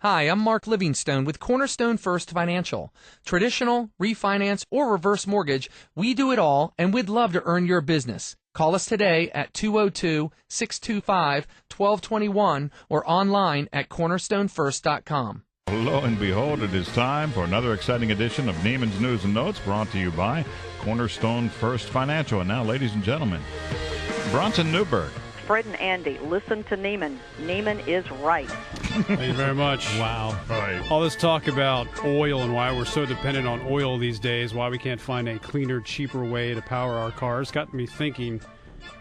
Hi, I'm Mark Livingstone with Cornerstone First Financial. Traditional, refinance, or reverse mortgage, we do it all, and we'd love to earn your business. Call us today at 202-625-1221 or online at cornerstonefirst.com. Lo and behold, it is time for another exciting edition of Nehman's News and Notes, brought to you by Cornerstone First Financial. And now, ladies and gentlemen, Bronson Newberg. Fred and Andy, listen to Nehman. Nehman is right. Thank you very much. Wow. Right. All this talk about oil and why we're so dependent on oil these days, why we can't find a cleaner, cheaper way to power our cars, got me thinking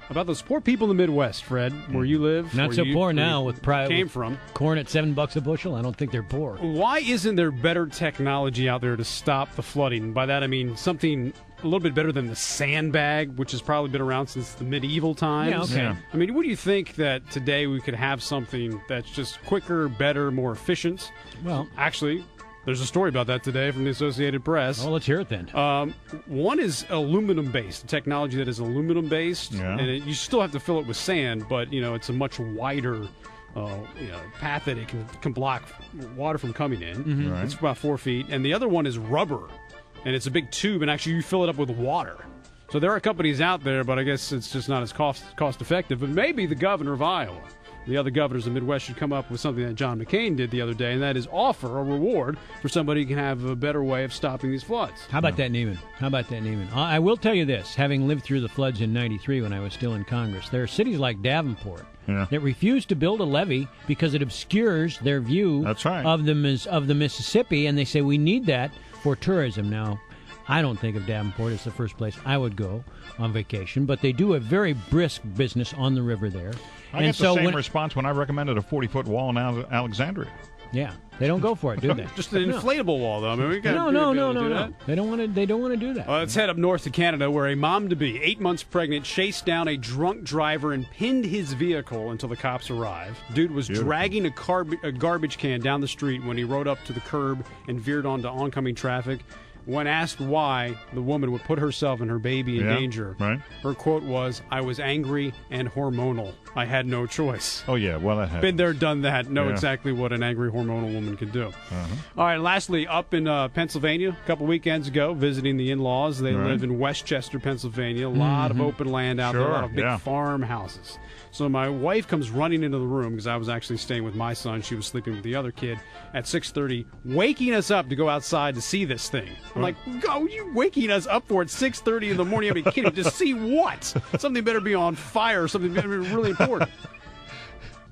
about those poor people in the Midwest, Fred, where you live. Not so poor now with came from. Corn at $7 a bushel. I don't think they're poor. Why isn't there better technology out there to stop the flooding? By that I mean something a little bit better than the sandbag, which has probably been around since the medieval times. Yeah, okay. Yeah. I mean, what do you think that today we could have something that's just quicker, better, more efficient? Well, Actually, there's a story about that today from the Associated Press. well, let's hear it then. One is aluminum-based, technology that is aluminum-based, Yeah. and you still have to fill it with sand, but it's a much wider path that it can block water from coming in. Mm-hmm. Right. It's about 4 feet, and the other one is rubber, and it's a big tube, and actually you fill it up with water. So there are companies out there, but I guess it's just not as cost-effective. But maybe the governor of Iowa, the other governors of the Midwest, should come up with something that John McCain did the other day, and that is offer a reward for somebody who can have a better way of stopping these floods. How about that, Nehman? I will tell you this, having lived through the floods in '93 when I was still in Congress, there are cities like Davenport that refuse to build a levee because it obscures their view That's right. of the Mississippi, and they say we need that for tourism. Now, I don't think of Davenport as the first place I would go on vacation, but they do a very brisk business on the river there. I get the same response when I recommended a 40-foot wall in Alexandria. Yeah, they don't go for it, do they? Just an inflatable wall, though. I mean, we got No. that. They don't want to do that. Let's head up north to Canada, where a mom-to-be, 8 months pregnant, chased down a drunk driver and pinned his vehicle until the cops arrived. Dude was dragging a garbage can down the street when he rode up to the curb and veered onto oncoming traffic. When asked why the woman would put herself and her baby in danger, her quote was, "I was angry and hormonal. I had no choice." Oh, yeah. Well, that happens. Been there, done that. Know Yeah. exactly what an angry hormonal woman can do. All right, lastly, up in Pennsylvania, a couple weekends ago, visiting the in-laws. They live in Westchester, Pennsylvania. A lot of open land out there, a lot of big farmhouses. So my wife comes running into the room, because I was actually staying with my son. She was sleeping with the other kid at 6:30, waking us up to go outside to see this thing. I'm like, "Go, you waking us up for at 6:30 in the morning? I mean, kidding, to see what? Something better be on fire, something better be really important."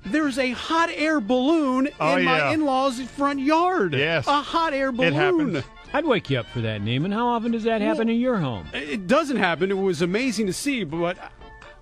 There's a hot air balloon in my in-laws' front yard. Yes. A hot air balloon. It happens. I'd wake you up for that, Neiman. How often does that happen in your home? It doesn't happen. It was amazing to see, but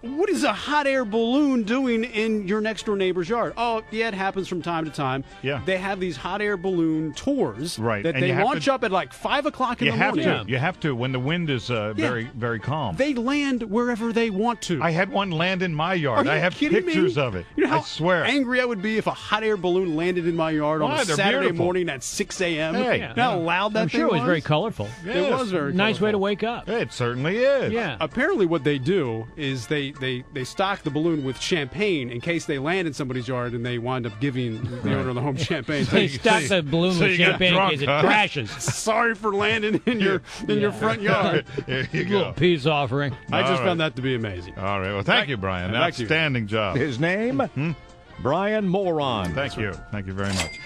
what is a hot air balloon doing in your next door neighbor's yard? Oh, yeah, it happens from time to time. Yeah. They have these hot air balloon tours that And they launch up at like 5 o'clock in the morning. You have to when the wind is very, very calm. They land wherever they want to. I had one land in my yard. Are I you have kidding pictures me? of it. You know how I swear. angry I would be if a hot air balloon landed in my yard on Why? a They're Saturday beautiful. morning at 6 a.m. Hey. You know how loud that I'm thing sure it was was? very colorful. It was very Nice way to colorful. wake up. It certainly is. Yeah. Apparently what they do is they stock the balloon with champagne in case they land in somebody's yard and they wind up giving the owner of the home champagne. They stock the balloon with you got champagne drunk, in case huh? it crashes. Sorry for landing in your front yard. There you Little go. peace offering. I just All right. found that to be amazing. All right. Well, thank you, Brian. Back to you. Outstanding job. His name? Brian Moron. Thank you. Thank you very much.